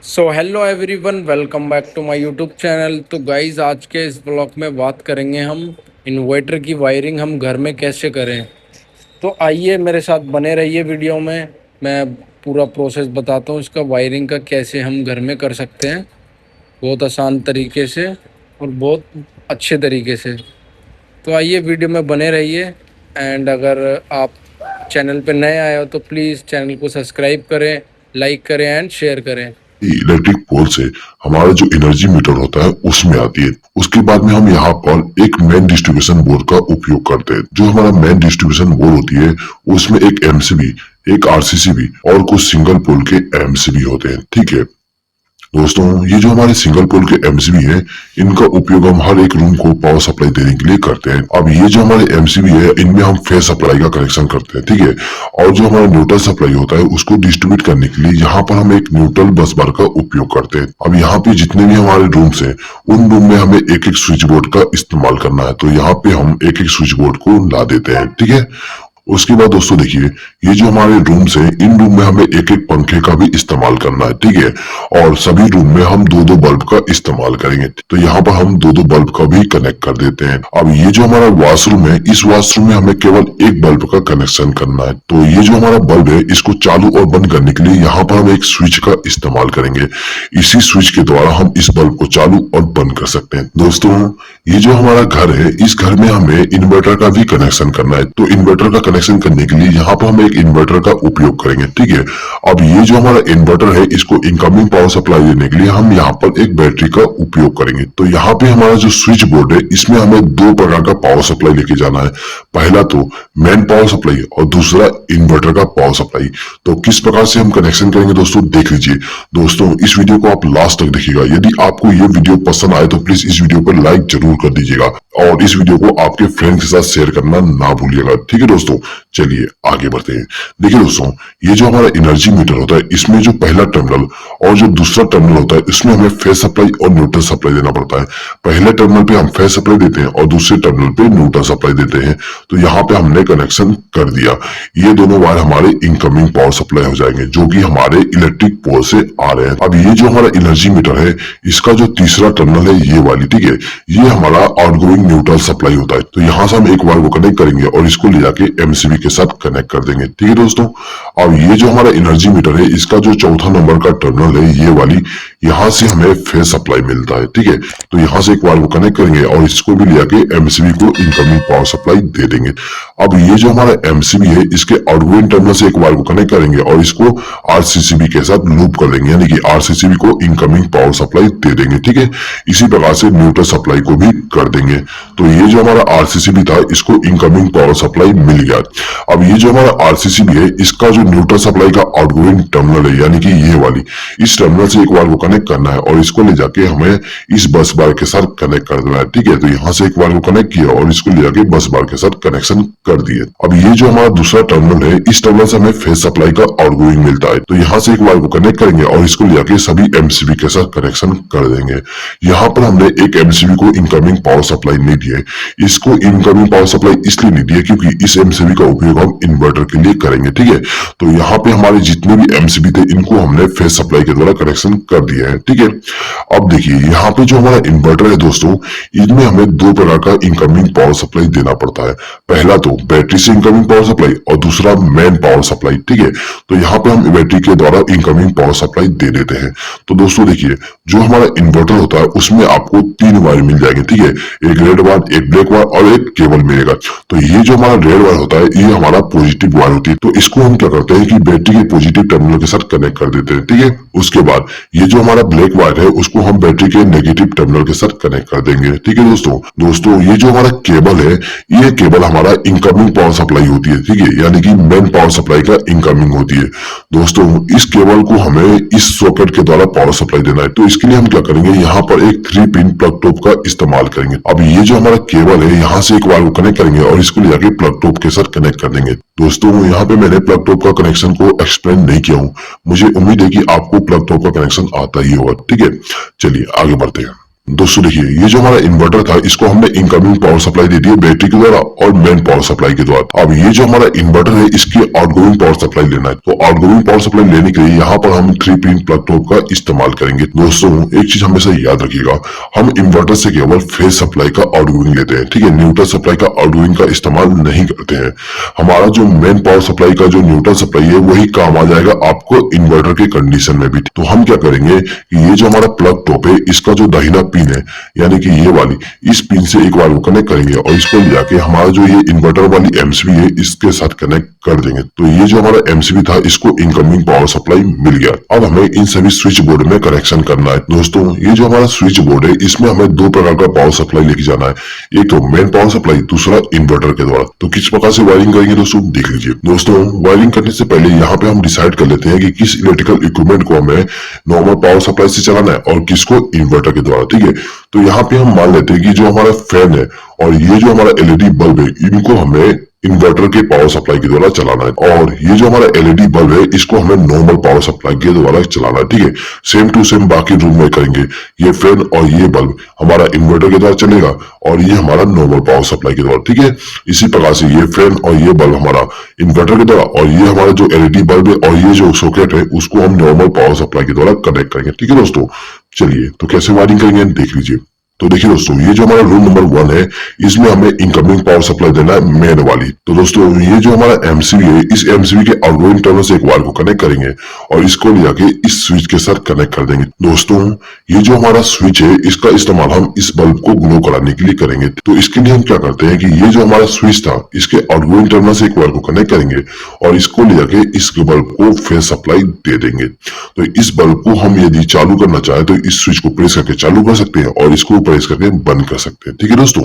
So hello everyone, welcome back to my YouTube channel. तो guys, आज के इस ब्लॉग में बात करेंगे हम इन्वर्टर की वायरिंग हम घर में कैसे करें। तो आइए मेरे साथ बने रहिए वीडियो में। मैं पूरा प्रोसेस बताता हूँ इसका, वायरिंग का कैसे हम घर में कर सकते हैं बहुत आसान तरीके से और बहुत अच्छे तरीके से। तो आइए वीडियो में बने रहिए। एंड अगर आप चैनल पे नए आए हो तो प्लीज़ चैनल को सब्सक्राइब करें, लाइक करें एंड शेयर करें। इलेक्ट्रिक पोल से हमारा जो एनर्जी मीटर होता है उसमें आती है। उसके बाद में हम यहाँ पर एक मेन डिस्ट्रीब्यूशन बोर्ड का उपयोग करते हैं। जो हमारा मेन डिस्ट्रीब्यूशन बोर्ड होती है उसमें एक एमसीबी, एक आरसीसीबी और कुछ सिंगल पोल के एमसीबी होते हैं। ठीक है दोस्तों, ये जो हमारे सिंगल पोल के एमसीबी है, इनका उपयोग हम हर एक रूम को पावर सप्लाई देने के लिए करते हैं। अब ये जो हमारे एमसीबी है, इनमें हम फेस सप्लाई का कनेक्शन करते हैं। ठीक है, और जो हमारा न्यूट्रल सप्लाई होता है उसको डिस्ट्रीब्यूट करने के लिए यहाँ पर हम एक न्यूट्रल बस बार का उपयोग करते हैं। अब यहाँ पे जितने भी हमारे रूम्स है, उन रूम में हमें एक एक स्विच बोर्ड का इस्तेमाल करना है। तो यहाँ पे हम एक एक स्विच बोर्ड को ला देते हैं। ठीक है, उसके बाद दोस्तों देखिए, ये जो हमारे रूम्स है, इन रूम में हमें एक एक पंखे का भी इस्तेमाल करना है। ठीक है, और सभी रूम में हम दो दो बल्ब का इस्तेमाल करेंगे। तो यहाँ पर हम दो दो बल्ब का भी कनेक्ट कर देते हैं। अब ये जो हमारा वॉशरूम है, इस वॉशरूम में हमें केवल एक बल्ब का कनेक्शन करना है। तो ये जो हमारा बल्ब है, इसको चालू और बंद करने के लिए यहाँ पर हम एक स्विच का इस्तेमाल करेंगे। इसी स्विच के द्वारा हम इस बल्ब को चालू और बंद कर सकते हैं। दोस्तों, ये जो हमारा घर है, इस घर में हमें इन्वर्टर का भी कनेक्शन करना है। तो इन्वर्टर का कनेक्शन करने के लिए यहाँ पर हम एक इन्वर्टर का उपयोग करेंगे। ठीक है, अब ये जो हमारा इन्वर्टर है, इसको इनकमिंग पावर सप्लाई देने के लिए हम यहाँ पर एक बैटरी का उपयोग करेंगे। तो यहाँ पे हमारा जो स्विच बोर्ड है, इसमें हमें दो प्रकार का पावर सप्लाई लेके जाना है। पहला तो मेन पावर सप्लाई और दूसरा इन्वर्टर का पावर सप्लाई। तो किस प्रकार से हम कनेक्शन करेंगे दोस्तों, देख लीजिए। दोस्तों, इस वीडियो को आप लास्ट तक देखिएगा। यदि आपको ये वीडियो पसंद आए तो प्लीज इस वीडियो पर लाइक जरूर कर दीजिएगा और इस वीडियो को आपके फ्रेंड के साथ शेयर करना ना भूलिएगा। ठीक है दोस्तों, चलिए आगे बढ़ते हैं। देखिए दोस्तों, ये जो हमारा एनर्जी मीटर होता है, इसमें जो पहला टर्मिनल और जो दूसरा टर्मिनल होता है, इसमें हमें फेस सप्लाई और न्यूट्रल सप्लाई देना पड़ता है। पहले टर्मिनल पे हम फेस सप्लाई देते हैं और दूसरे टर्मिनल पे न्यूट्रल सप्लाई देते हैं। तो यहाँ पे हमने कनेक्शन कर दिया। ये दोनों वायर हमारे इनकमिंग पावर सप्लाई हो जाएंगे, जो कि हमारे इलेक्ट्रिक पोल से आ रहे हैं। अब ये जो हमारा एनर्जी मीटर है, इसका जो तीसरा टर्मिनल है, ये वाली, ठीक है, ये हमारा आउटगोइंग न्यूट्रल सप्लाई होता है। तो यहाँ से हम एक वायर को कनेक्ट करेंगे और इसको ले जाके एमसीबी के साथ कनेक्ट कर देंगे। ठीक है दोस्तों, अब ये जो हमारा एनर्जी मीटर है, इसका जो चौथा नंबर का टर्मिनल है, ये वाली, यहाँ से हमें फेस सप्लाई मिलता है। ठीक है, तो यहाँ से एक वायर को कनेक्ट करेंगे और इसको भी ले जाके एमसीबी को इनकमिंग पावर सप्लाई दे देंगे। अब ये जो हमारा एमसीबी है, इसके आउटगोइंग टर्मिनल से एक वायर को कनेक्ट करेंगे और इसको आरसीसीबी के साथ लूप कर देंगे, यानी कि आरसीसीबी को इनकमिंग पावर सप्लाई दे देंगे। ठीक है, इसी प्रकार से न्यूट्रल सप्लाई को भी कर देंगे। तो ये जो हमारा आरसीसीबी था, इसको इनकमिंग पावर सप्लाई मिल गया। अब ये जो हमारा आरसीसीबी है, इसका जो न्यूट्रल सप्लाई का आउटगोइंग टर्मिनल है, यानी कि ये वाली, इस टर्मिनल से एक वायर को कनेक्ट करना है और इसको ले जाके हमें इस बस बार के साथ कनेक्ट कर देना है। ठीक है, तो यहाँ से एक वायर को कनेक्ट किया और इसको ले जाके बस बार के साथ कनेक्शन कर दिए। अब ये जो हमारा दूसरा टर्मिनल है, इस टर्मिनल से हमें फेस सप्लाई का आउटगोइंग मिलता है। तो यहाँ से एक वायर को कनेक्ट करेंगे और इसको ले जाके सभी एमसीबी के साथ कनेक्शन कर देंगे। यहाँ पर हमने एक एमसीबी को इनकमिंग पावर सप्लाई नहीं दी है। इसको इनकमिंग पावर सप्लाई इसलिए नहीं दी है क्योंकि इस एमसीबी का उपयोग हम इन्वर्टर के लिए करेंगे। ठीक है, तो यहाँ पे हमारे जितने भी एमसीबी थे, इनको हमने फेस सप्लाई के द्वारा कनेक्शन कर दिया है। ठीक है, अब देखिए, यहाँ पे जो हमारा इन्वर्टर है दोस्तों, इनमें हमें दो प्रकार का इनकमिंग पावर सप्लाई देना पड़ता है। पहला तो बैटरी से इनकमिंग पावर सप्लाई और दूसरा मेन पावर सप्लाई। ठीक है, तो यहाँ पे हम बैटरी के द्वारा इनकमिंग पावर सप्लाई दे देते हैं। तो दोस्तों देखिए, जो हमारा इन्वर्टर होता है, उसमें आपको तीन वायर मिल जाएंगे। ठीक है, एक रेड वायर, एक ब्लैक वायर और एक केबल मिलेगा। तो ये जो हमारा रेड वायर होता है, ये हमारा पॉजिटिव वायर होती है। तो इसको हम क्या करते हैं कि बैटरी के पॉजिटिव टर्मिनल के साथ कनेक्ट कर देते हैं। ठीक है, उसके बाद ये जो हमारा ब्लैक वायर है, उसको हम बैटरी के नेगेटिव टर्मिनल के साथ कनेक्ट कर देंगे। ठीक है दोस्तों, ये जो हमारा केबल है, ये केबल हमारा इनकमिंग पावर सप्लाई होती है। ठीक है, यानी कि मेन पावर सप्लाई का इनकमिंग होती है। दोस्तों, इस केबल को हमें इस सॉकेट के द्वारा पावर सप्लाई देना है। तो इसके लिए हम क्या करेंगे, यहाँ पर एक 3 पिन प्लग टॉप का इस्तेमाल करेंगे। अब ये जो हमारा केबल है, यहाँ से एक वायर को कनेक्ट करेंगे और इसको ले जाके प्लग टॉप के साथ कनेक्ट कर देंगे। दोस्तों, यहाँ पे मैंने प्लग टॉप का कनेक्शन को एक्सप्लेन नहीं किया हूँ। मुझे उम्मीद है कि आपको प्लग टॉप का कनेक्शन आता ही होगा। ठीक है, चलिए आगे बढ़ते हैं। दोस्तों देखिए, ये जो हमारा इन्वर्टर था इसको हमने इनकमिंग पावर सप्लाई दे दी है बैटरी के द्वारा और मेन पावर सप्लाई के द्वारा। अब ये जो हमारा इन्वर्टर है इसकी आउटगोइंग पावर सप्लाई लेना है, तो आउटगोइंग पावर सप्लाई लेने के लिए यहाँ पर हम 3 पिन प्लग टॉप का इस्तेमाल करेंगे। दोस्तों एक चीज हमेशा याद रखिएगा, हम इन्वर्टर से केवल फेज सप्लाई का आउटगोइंग लेते हैं, ठीक है, न्यूट्रल सप्लाई का आउटगोइंग का इस्तेमाल नहीं करते हैं। हमारा जो मेन पावर सप्लाई का जो न्यूट्रल सप्लाई है वही काम आ जाएगा आपको इन्वर्टर के कंडीशन में भी। तो हम क्या करेंगे कि ये जो हमारा प्लग टॉप है इसका जो दाहिना पिन है यानी कि ये वाली, इस पिन से एक बार वो कनेक्ट करेंगे और इसको ले जाके हमारा जो ये इन्वर्टर वाली एमसीबी है इसके साथ कनेक्ट कर देंगे। तो ये जो हमारा एमसीबी था इसको इनकमिंग पावर सप्लाई मिल गया। अब हमें इन सभी स्विच बोर्ड में कनेक्शन करना है। दोस्तों ये जो हमारा स्विच बोर्ड है इसमें हमें दो प्रकार का पावर सप्लाई लेके जाना है, एक तो मेन पावर सप्लाई, दूसरा इन्वर्टर के द्वारा। तो किस प्रकार से वायरिंग करेंगे दोस्तों देख लीजिए। दोस्तों वायरिंग करने से पहले यहाँ पे हम डिसाइड कर लेते हैं कि किस इलेक्ट्रिकल इक्विपमेंट को हमें नॉर्मल पावर सप्लाई से चलाना है और किसको इन्वर्टर के द्वारा, ठीक है। तो यहाँ पे हम मान लेते हैं कि जो हमारा फैन है और ये जो हमारा एलईडी बल्ब है इनको हमें इन्वर्टर के पावर सप्लाई के द्वारा चलाना है, और ये जो हमारा एलईडी बल्ब है इसको हमें नॉर्मल पावर सप्लाई के द्वारा चलाना है, ठीक है। सेम टू सेम बाकी रूम में करेंगे। ये फैन और ये बल्ब हमारा इन्वर्टर के द्वारा चलेगा और ये हमारा नॉर्मल पावर सप्लाई के द्वारा, ठीक है। इसी प्रकार से ये फैन और ये बल्ब हमारा इन्वर्टर के द्वारा और ये हमारा जो एलईडी बल्ब है और ये जो सॉकेट है उसको हम नॉर्मल पावर सप्लाई के द्वारा कनेक्ट करेंगे, ठीक है दोस्तों। चलिए तो कैसे वायरिंग करेंगे देख लीजिए। तो देखिए दोस्तों ये जो हमारा रूम नंबर 1 है इसमें हमें इनकमिंग पावर सप्लाई देना है मेन वाली। तो दोस्तों ये जो हमारा एमसीबी है इस एमसीबी के आउटगोइंग टर्मिनल से एक वायर को कनेक्ट करेंगे और इसको ले जाके इस स्विच के साथ कनेक्ट कर देंगे। दोस्तों ये जो हमारा स्विच है इसका इस्तेमाल हम इस बल्ब को ग्लो कराने के लिए करेंगे। तो इसके लिए हम क्या करते हैं कि ये जो हमारा स्विच था इसके आउटगोइंग टर्मिनल से एक वायर को कनेक्ट करेंगे और इसको ले जाके इस बल्ब को फेज सप्लाई दे देंगे। तो इस बल्ब को हम यदि चालू करना चाहे तो इस स्विच को प्रेस करके चालू कर सकते हैं और इसको प्रेस करके बंद कर सकते हैं, ठीक है दोस्तों।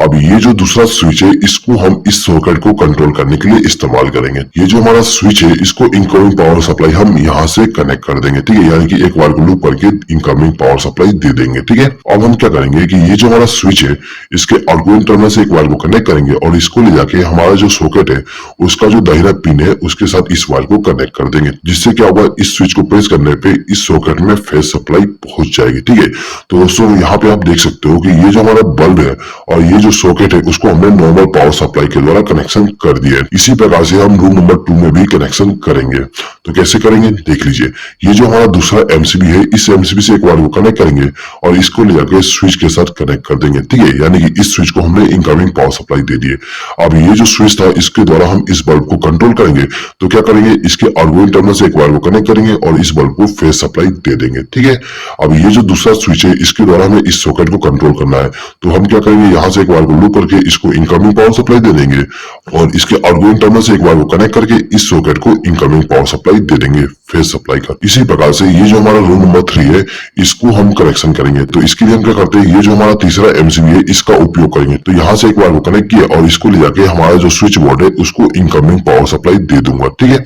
अब ये जो दूसरा स्विच है इसको हम इस सॉकेट को कंट्रोल करने के लिए इस्तेमाल करेंगे। ये जो हमारा स्विच है इसको इनकमिंग पावर सप्लाई हम यहाँ से कनेक्ट कर देंगे, ठीक है, यानी कि एक वायर को लूप करके इनकमिंग पावर सप्लाई दे देंगे, ठीक है। अब हम क्या करेंगे कि ये जो हमारा स्विच है इसके आउटगोइंग टर्मिनल से एक वायर को कनेक्ट करेंगे और इसको ले जाके हमारा जो सॉकेट है उसका जो दाहिना पिन है उसके साथ इस वायर को कनेक्ट कर देंगे, जिससे क्या होगा इस स्विच को प्रेस करने पे इस सॉकेट में फेज सप्लाई पहुंच जाएगी, ठीक है। तो दोस्तों यहाँ पे आप देख सकते हो कि ये जो हमारा बल्ब है और ये जो सॉकेट है उसको हमने नॉर्मल पावर सप्लाई के द्वारा कनेक्शन कर दिया है। इसी प्रकार से हम रूम नंबर 2 में भी कनेक्शन करेंगे। तो कैसे करेंगे देख लीजिए। ये जो हमारा दूसरा एमसीबी है इस एमसीबी से एक वायर को कनेक्ट करेंगे और इसको ले जाकर स्विच के साथ कनेक्ट कर देंगे, ठीक है, यानी कि इस स्विच को हमने इनकमिंग पावर सप्लाई दे दी है। अब ये जो स्विच था इसके द्वारा हम इस बल्ब को कंट्रोल करेंगे। तो क्या करेंगे इसके आउटगोइंग टर्मिनल से एक वायर को कनेक्ट करेंगे और इस बल्ब को फेज सप्लाई दे देंगे, ठीक है। अब ये जो दूसरा स्विच है इसके द्वारा हमें इस सॉकेट को कंट्रोल करना है। तो हम क्या करेंगे यहाँ से एक वायर को लूप करके इसको इनकमिंग पावर सप्लाई दे देंगे और इसके आउटगोइंग टर्मिनल से एक वायर को कनेक्ट करके इस सॉकेट को इनकमिंग पावर सप्लाई दे देंगे फेज सप्लाई का। इसी प्रकार से ये जो हमारा रूम नंबर 3 है इसको हम कनेक्शन करेंगे। तो इसके लिए हम क्या करते हैं, ये जो हमारा तीसरा एमसीबी है इसका उपयोग करेंगे। तो यहाँ से एक वायर को कनेक्ट किया और इसको ले जाके हमारा जो स्विच बोर्ड है उसको इनकमिंग पावर सप्लाई दे दूंगा, ठीक है।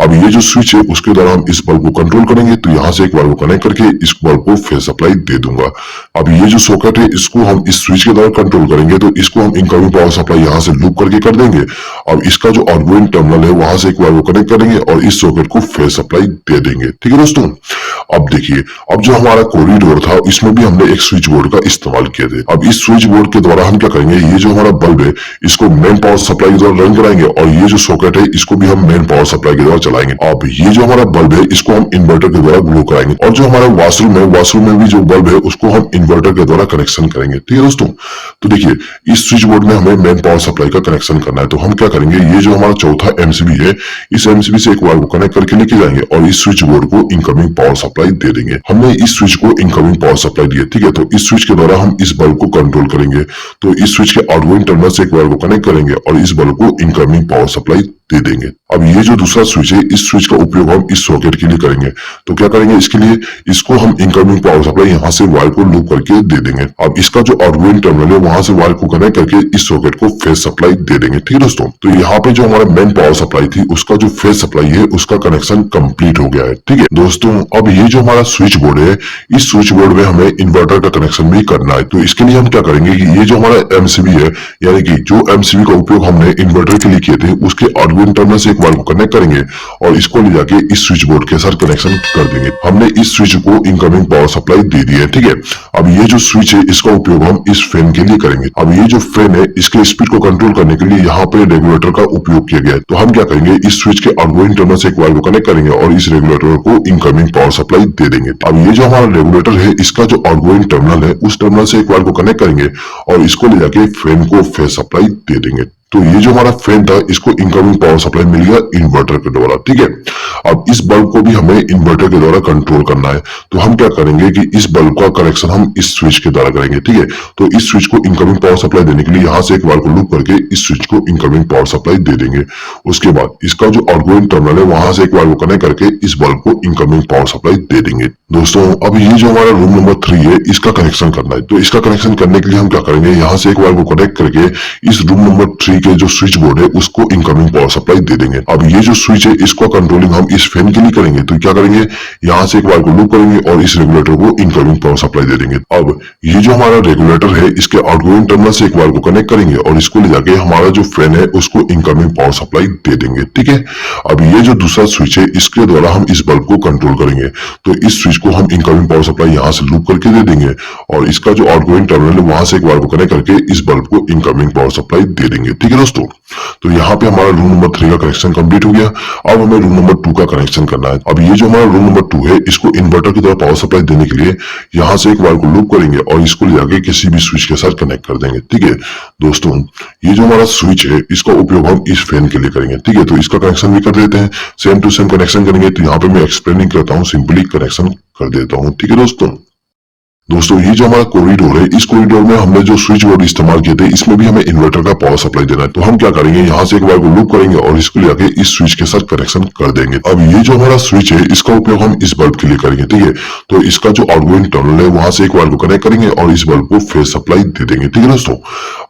अब ये जो स्विच है उसके द्वारा हम इस बल्ब को कंट्रोल करेंगे। तो यहाँ से एक वायर को कनेक्ट करके इस बल्ब को फेज सप्लाई दे दूंगा। अब ये जो सॉकेट है इसको हम इस स्विच के द्वारा कंट्रोल करेंगे। तो इसको हम इनकमिंग पावर सप्लाई यहाँ से लूप करके कर देंगे। अब इसका जो आउटगोइंग टर्मिनल है वहां से एक वायर को कनेक्ट करेंगे और इस सॉकेट को फेज सप्लाई दे देंगे, ठीक है दोस्तों। अब देखिए, अब जो हमारा कॉरिडोर था इसमें भी हमने एक स्विच बोर्ड का इस्तेमाल किए थे। अब इस स्विच बोर्ड के द्वारा हम क्या करेंगे, ये जो हमारा बल्ब है इसको मेन पावर सप्लाई के द्वारा रन कराएंगे और ये जो सॉकेट है इसको भी हम मेन पावर सप्लाई के द्वारा चलाएंगे। अब ये जो हमारा बल्ब है इसको हम इन्वर्टर के द्वारा ग्लो कराएंगे और जो हमारा वॉशरूम है वॉशरूम में भी जो बल्ब है उसको हम इन्वर्टर के द्वारा कनेक्शन करेंगे, ठीक है दोस्तों। तो देखिए इस स्विच बोर्ड में हमें मेन पावर सप्लाई का कनेक्शन करना है। तो हम क्या करेंगे, ये जो हमारा चौथा एमसीबी है इस एमसीबी से एक वायर को कनेक्ट करके लेके जाएंगे और इस स्विच बोर्ड को इनकमिंग पावर सप्लाई दे देंगे। हमने इस स्विच को इनकमिंग पावर सप्लाई दी है, ठीक है। तो इस स्विच के द्वारा हम इस बल्ब को कंट्रोल करेंगे। तो इस स्विच के आउटगोइंग टर्मिनल से एक वायर को कनेक्ट करेंगे और इस बल्ब को इनकमिंग पावर सप्लाई दे देंगे। अब ये जो दूसरा स्विच है इस स्विच का उपयोग हम इस सॉकेट के लिए करेंगे। तो क्या करेंगे, इसके लिए इसको हम इनकमिंग पावर सप्लाई यहाँ से वायर को लूप करके दे देंगे। अब इसका जो आउटगोइंग टर्मिनल है वहां से वायर को कनेक्ट करके इस सॉकेट को फेज सप्लाई दे देंगे, ठीक है दोस्तों। तो यहाँ पे जो हमारा मेन पावर सप्लाई थी उसका जो फेज सप्लाई है उसका कनेक्शन कंप्लीट हो गया है, ठीक है दोस्तों। अब ये जो हमारा स्विच बोर्ड है इस स्विच बोर्ड में हमें इन्वर्टर का कनेक्शन भी करना है। तो इसके लिए हम क्या करेंगे कि ये जो हमारा एमसीबी है यानी कि जो एमसीबी का उपयोग हमने इन्वर्टर के लिए किए थे उसके आरगुइन टर्मिनल से एक वायर को कनेक्ट करेंगे और इसको ले जाके इस स्विच बोर्ड के साथ कनेक्शन कर देंगे। हमने इस स्विच को इनकमिंग पावर सप्लाई दे दी है, ठीक है। अब ये जो स्विच है इसका उपयोग हम इस फैन के लिए करेंगे। अब ये जो फैन है इसके स्पीड को कंट्रोल करने के लिए यहाँ पे रेगुलेटर का उपयोग किया गया है। तो हम क्या करेंगे, इस स्विच के आउटगोइंग टर्मिनल से एक वायर को कनेक्ट करेंगे और इस रेगुलेटर को इनकमिंग पावर सप्लाई दे देंगे। अब ये जो हमारा रेगुलेटर है इसका जो आउटगोइंग टर्मिनल है उस टर्मिनल से एक वायर को कनेक्ट करेंगे और इसको ले जाके फैन को फेस सप्लाई दे देंगे। तो ये जो हमारा फैन था इसको इनकमिंग पावर सप्लाई मिल गया इन्वर्टर के द्वारा, ठीक है। अब इस बल्ब को भी हमें इन्वर्टर के द्वारा कंट्रोल करना है। तो हम क्या करेंगे कि इस बल्ब का कनेक्शन हम इस स्विच के द्वारा करेंगे, ठीक है। तो इस स्विच को इनकमिंग पावर सप्लाई देने के लिए यहाँ से एक वायर को लूप करके इस स्विच को इनकमिंग पावर सप्लाई दे देंगे। उसके बाद इसका जो आउटगोइंग टर्मिनल है वहां से एक वायर को कनेक्ट करके इस बल्ब को इनकमिंग पावर सप्लाई दे देंगे। दोस्तों अब ये जो हमारा रूम नंबर 3 है इसका कनेक्शन करना है। तो इसका कनेक्शन करने के लिए हम क्या करेंगे, यहाँ से एक वायर को कनेक्ट करके इस रूम नंबर 3 के जो स्विच बोर्ड है उसको इनकमिंग पावर सप्लाई दे देंगे। अब ये जो स्विच है इसको कंट्रोलिंग हम इस फैन के लिए करेंगे। तो क्या करेंगे, यहाँ से एक वायर को लूप करेंगे और इस रेगुलेटर को इनकमिंग पावर सप्लाई दे देंगे। अब ये जो हमारा रेगुलेटर है इसके आउटगोइंग टर्मिनल से एक वायर को कनेक्ट करेंगे और इसको ले जाके हमारा जो फैन है उसको इनकमिंग पावर सप्लाई दे देंगे, ठीक है। अब ये जो दूसरा स्विच है इसके द्वारा हम इस बल्ब को कंट्रोल करेंगे। तो इस स्विच को हम इनकमिंग पावर सप्लाई यहाँ से लूप करके दे देंगे और इसका जो आउटगोइंग टर्मिनल है वहां से एक वायर को कनेक्ट करके इस बल्ब को इनकमिंग पावर सप्लाई दे देंगे, ठीक है दोस्तों। तो यहाँ पे हमारा रूम नंबर 3 का कनेक्शन कंप्लीट हो गया। अब हमें रूम नंबर 2 का कनेक्शन करना है। अब ये जो हमारा रूम नंबर 2 है इसको इन्वर्टर की तरह पावर सप्लाई देने के लिए यहाँ से एक वायर को लूप करेंगे और इसको ले जाके किसी भी स्विच के साथ कनेक्ट कर देंगे, ठीक है दोस्तों। ये जो हमारा स्विच है इसका उपयोग हम इस फैन के लिए करेंगे, ठीक है। तो इसका कनेक्शन भी कर देते हैं, सेम टू सेम कनेक्शन करेंगे। तो यहाँ पे मैं एक्सप्लेनिंग करता हूँ, सिंपली कनेक्शन कर देता हूँ, ठीक है दोस्तों। ये जो हमारा कॉरिडोर है इस कॉरिडोर में हमने जो स्विच बोर्ड इस्तेमाल किए थे इसमें भी हमें इन्वर्टर का पावर सप्लाई देना है। तो हम क्या करेंगे, यहाँ से एक वायर को लूप करेंगे और इसको ले जाके इस स्विच के साथ कनेक्शन कर देंगे। अब ये जो हमारा स्विच है इसका उपयोग हम इस बल्ब के लिए करेंगे, ठीक है। तो इसका जो आउटगोइंग टर्मिनल है वहां से एक वायर को कनेक्ट करेंगे और इस बल्ब को फेस सप्लाई दे देंगे, ठीक है दोस्तों।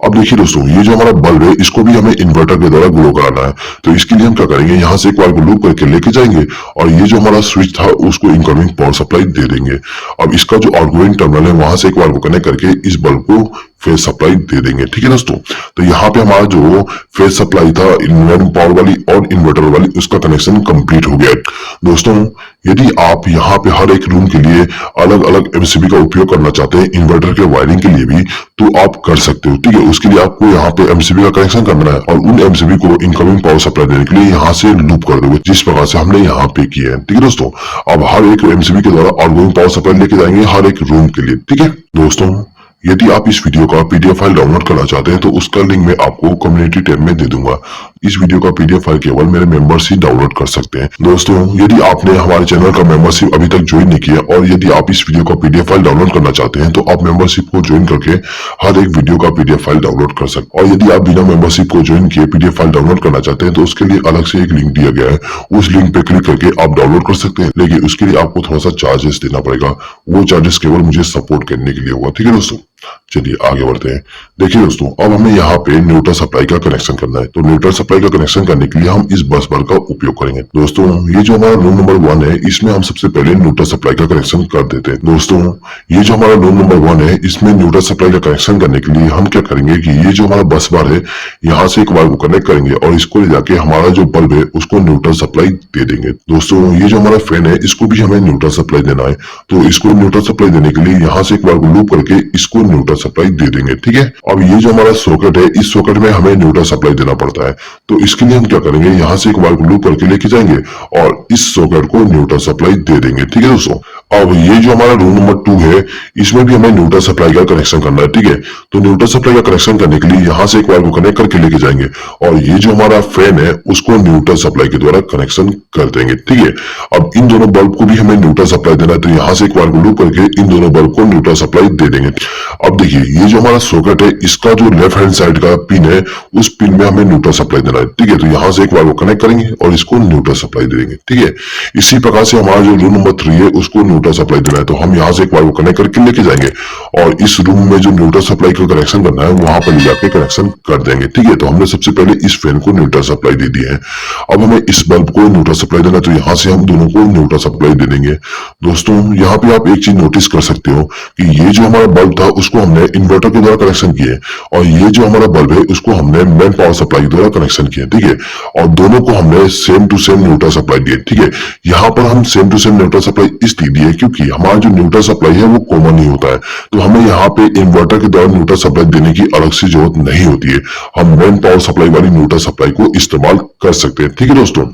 अब देखिए दोस्तों ये जो हमारा बल्ब है इसको भी हमें इन्वर्टर के द्वारा ग्लो कराना है। तो इसके लिए हम क्या करेंगे, यहाँ से एक वायर को लूप करके लेके जाएंगे और ये जो हमारा स्विच था उसको इनकमिंग पावर सप्लाई दे देंगे। अब इसका जो आउटगोइंग टर्मिनल है वहां से एक वायर को कनेक्ट करके इस बल्ब को फेस सप्लाई दे देंगे, ठीक है दोस्तों। तो यहाँ पे हमारा जो फेस सप्लाई था इनवर्टर पावर वाली और इन्वर्टर वाली उसका कनेक्शन कंप्लीट हो गया दोस्तों। यदि आप यहाँ पे हर एक रूम के लिए अलग अलग एमसीबी का उपयोग करना चाहते हैं इन्वर्टर के वायरिंग के लिए भी तो आप कर सकते हो, ठीक है। उसके लिए आपको यहाँ पे एमसीबी का कनेक्शन करना है और उन एमसीबी को इनकमिंग पावर सप्लाई देने के लिए यहाँ से लूप कर दोगे जिस प्रकार से हमने यहाँ पे किया है, ठीक है दोस्तों। अब हर एक एमसीबी के द्वारा आउटगोइंग पावर सप्लाई लेके जाएंगे हर एक रूम के लिए, ठीक है दोस्तों। यदि आप इस वीडियो का पीडीएफ फाइल डाउनलोड करना चाहते हैं तो उसका लिंक मैं आपको कम्युनिटी टैब में दे दूंगा। इस वीडियो का पीडीएफ फाइल केवल मेरे मेंबर्स ही डाउनलोड कर सकते हैं। दोस्तों यदि आपने हमारे चैनल का मेंबरशिप अभी तक ज्वाइन नहीं किया और यदि आप इस वीडियो का पीडीएफ फाइल डाउनलोड करना चाहते हैं तो आप मेंबरशिप को ज्वाइन करके हर एक वीडियो का पीडीएफ फाइल डाउनलोड कर सकते हैं। और यदि आप बिना मेंबरशिप को ज्वाइन किए पीडीएफ फाइल डाउनलोड करना चाहते हैं तो उसके लिए अलग से एक लिंक दिया गया है, उस लिंक पे क्लिक करके आप डाउनलोड कर सकते हैं। लेकिन उसके लिए आपको थोड़ा सा चार्जेस देना पड़ेगा, वो चार्जेस केवल मुझे सपोर्ट करने के लिए होगा, ठीक है दोस्तों। चलिए आगे बढ़ते हैं। देखिए दोस्तों अब हमें यहाँ पे न्यूट्रल सप्लाई का कनेक्शन करना है। तो न्यूट्रल सप्लाई का कनेक्शन करने के लिए हम इस बस बार का उपयोग करेंगे। दोस्तों ये जो हमारा रूम नंबर 1 है इसमें हम सबसे पहले न्यूट्रल सप्लाई का कनेक्शन कर देते हैं। दोस्तों ये जो हमारा रूम नंबर 1 है इसमें न्यूट्रल सप्लाई का कनेक्शन करने के लिए हम क्या करेंगे कि ये जो हमारा बस बार है यहाँ से एक वायर को कनेक्ट करेंगे और इसको ले जाके हमारा जो बल्ब है उसको न्यूट्रल सप्लाई दे देंगे। दोस्तों ये जो हमारा फैन है इसको भी हमें न्यूट्रल सप्लाई देना है। तो इसको न्यूट्रल सप्लाई देने के लिए यहाँ से एक वायर को लूप करके इसको न्यूट्रल सप्लाई दे देंगे, ठीक है। अब ये जो हमारा सॉकेट है इस सॉकेट में हमें न्यूट्रल सप्लाई देना पड़ता है। तो इसके लिए हम क्या करेंगे, यहाँ से एक वायर को लूप करके लेके जाएंगे और इस सॉकेट को न्यूट्रल सप्लाई दे देंगे, ठीक है दोस्तों। अब ये जो हमारा रूम नंबर 2 है इसमें भी हमें न्यूट्रल सप्लाई का कनेक्शन करना है, ठीक है। तो न्यूट्रल सप्लाई का कनेक्शन करने के लिए यहाँ से एक वायर को कनेक्ट करके लेके जाएंगे और ये जो हमारा फैन है उसको न्यूट्रल सप्लाई के द्वारा कनेक्शन कर देंगे, ठीक है। अब इन दोनों बल्ब को भी हमें न्यूट्रल सप्लाई देना है। तो यहाँ से एक वायर को लूप करके इन दोनों बल्ब को न्यूट्रल सप्लाई दे देंगे। अब देखिए ये जो हमारा सॉकेट है इसका जो लेफ्ट हैंड साइड का पिन है उस पिन में हमें न्यूट्रल सप्लाई देना है, ठीक है। तो यहाँ से एक वायर को कनेक्ट करेंगे और इसको न्यूट्रल सप्लाई दे देंगे, ठीक है। इसी प्रकार से हमारा जो रूम नंबर 3 है उसको न्यूट्रल सप्लाई देना है। तो हम यहाँ से एक वायर को कनेक्ट करके लेके जाएंगे और इस रूम में जो न्यूट्रल सप्लाई का कनेक्शन करना है वहां पर ले जाके कनेक्शन कर देंगे। ठीक है, तो हमने सबसे पहले इस फैन को न्यूट्रल सप्लाई दे दी है। अब हमें इस बल्ब को न्यूट्रल सप्लाई देना है, तो यहाँ से हम दोनों को न्यूट्रल सप्लाई दे देंगे। दोस्तों यहाँ पे आप एक चीज नोटिस कर सकते हो कि ये जो हमारा बल्ब था उसको हमने इन्वर्टर के द्वारा कनेक्शन किए और ये जो हमारा बल्ब है उसको हमने मेन पावर सप्लाई के द्वारा कनेक्शन किया। ठीक है, और दोनों को हमने same to same neutral supply दिए। ठीक है, यहाँ पर हम same to same neutral supply इसलिए दिए क्योंकि हमारा जो न्यूट्रल सप्लाई है वो कॉमन नहीं होता है, तो हमें यहाँ पे इन्वर्टर के द्वारा न्यूट्रल सप्लाई देने की अलग से जरूरत नहीं होती है। हम मेन पावर सप्लाई वाली न्यूट्रल सप्लाई को इस्तेमाल कर सकते हैं। ठीक है दोस्तों,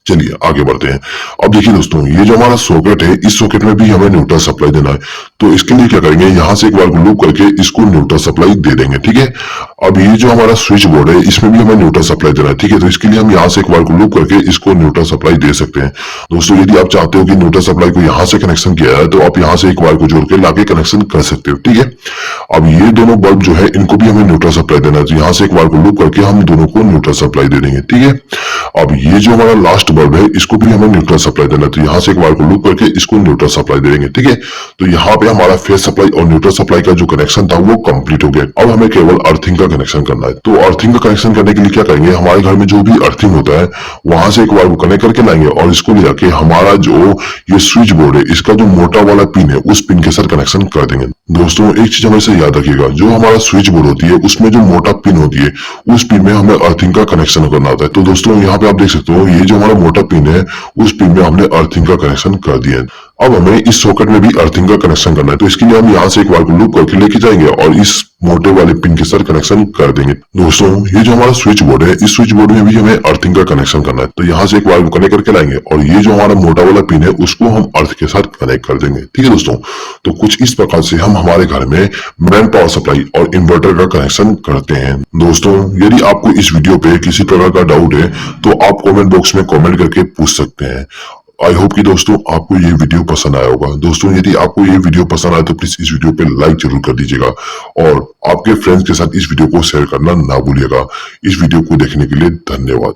चलिए आगे बढ़ते हैं। अब देखिए दोस्तों, ये जो हमारा सॉकेट है इस सॉकेट में भी हमें न्यूट्रल सप्लाई देना है, तो इसके लिए क्या करेंगे, यहाँ से एक बार लूप करके इसको न्यूट्रल सप्लाई दे देंगे। ठीक है, अब ये जो हमारा स्विच बोर्ड है इसमें भी हमें न्यूट्रल सप्लाई देना है। ठीक है, तो इसके लिए हम यहाँ से एक बार लूप करके इसको न्यूट्रल सप्लाई दे सकते हैं। दोस्तों यदि आप चाहते हो कि न्यूट्रल सप्लाई को यहाँ से कनेक्शन किया है तो आप यहाँ से एक वायर को जोड़ के लाके कनेक्शन कर सकते हो। ठीक है, अब ये दोनों बल्ब जो है इनको भी हमें न्यूट्रल सप्लाई देना है, तो यहाँ से एक वायर को लूप करके हम दोनों को न्यूट्रल सप्लाई दे देंगे। ठीक है, अब ये जो हमारा लास्ट बल्ब है इसको भी हमें न्यूट्रल सप्लाई देना है, तो यहाँ से एक वायर को लूप करके इसको न्यूट्रल सप्लाई दे देंगे। ठीक है, तो यहाँ पे हमारा फेस सप्लाई और न्यूट्रल सप्लाई का जो कनेक्शन था वो कंप्लीट हो गया। अब हमें केवल अर्थिंग का कनेक्शन करना है, तो अर्थिंग का कनेक्शन करने के लिए क्या करेंगे, हमारे घर में जो भी अर्थिंग होता है वहां से एक वायर को कनेक्ट करके लाएंगे और इसको ले जाके हमारा जो ये स्विच बोर्ड है इसका जो मोटा वाला पिन है उस पिन के साथ कनेक्शन कर देंगे। दोस्तों एक चीज हमेशा याद रखिएगा, जो हमारा स्विच बोर्ड होती है उसमें जो मोटा पिन होती है उस पिन में हमें अर्थिंग का कनेक्शन करना होता है। तो दोस्तों यहाँ पे आप देख सकते हो ये जो हमारा मोटा पिन है उस पिन में हमने अर्थिंग का कनेक्शन कर दिया है। अब हमें इस सॉकेट में भी अर्थिंग का कनेक्शन करना है, तो इसके लिए हम यहाँ से एक वायर को लूप करके लेके जाएंगे और इस मोटे वाले पिन के साथ कनेक्शन कर देंगे। दोस्तों ये जो हमारा स्विच बोर्ड है इस स्विच बोर्ड में भी हमें अर्थिंग का कनेक्शन करना है, तो यहाँ से एक वायर को कनेक्ट करके लाएंगे और ये जो हमारा मोटा वाला पिन है उसको हम अर्थ के साथ कनेक्ट कर देंगे। ठीक है दोस्तों, तो कुछ इस प्रकार से हम हमारे घर में मेन पावर सप्लाई और इन्वर्टर का कनेक्शन करते हैं। दोस्तों यदि आपको इस वीडियो पे किसी प्रकार का डाउट है तो आप कमेंट बॉक्स में कमेंट करके पूछ सकते हैं। आई होप कि दोस्तों आपको ये वीडियो पसंद आया होगा। दोस्तों यदि आपको ये वीडियो पसंद आए तो प्लीज इस वीडियो पे लाइक जरूर कर दीजिएगा और आपके फ्रेंड्स के साथ इस वीडियो को शेयर करना ना भूलिएगा। इस वीडियो को देखने के लिए धन्यवाद।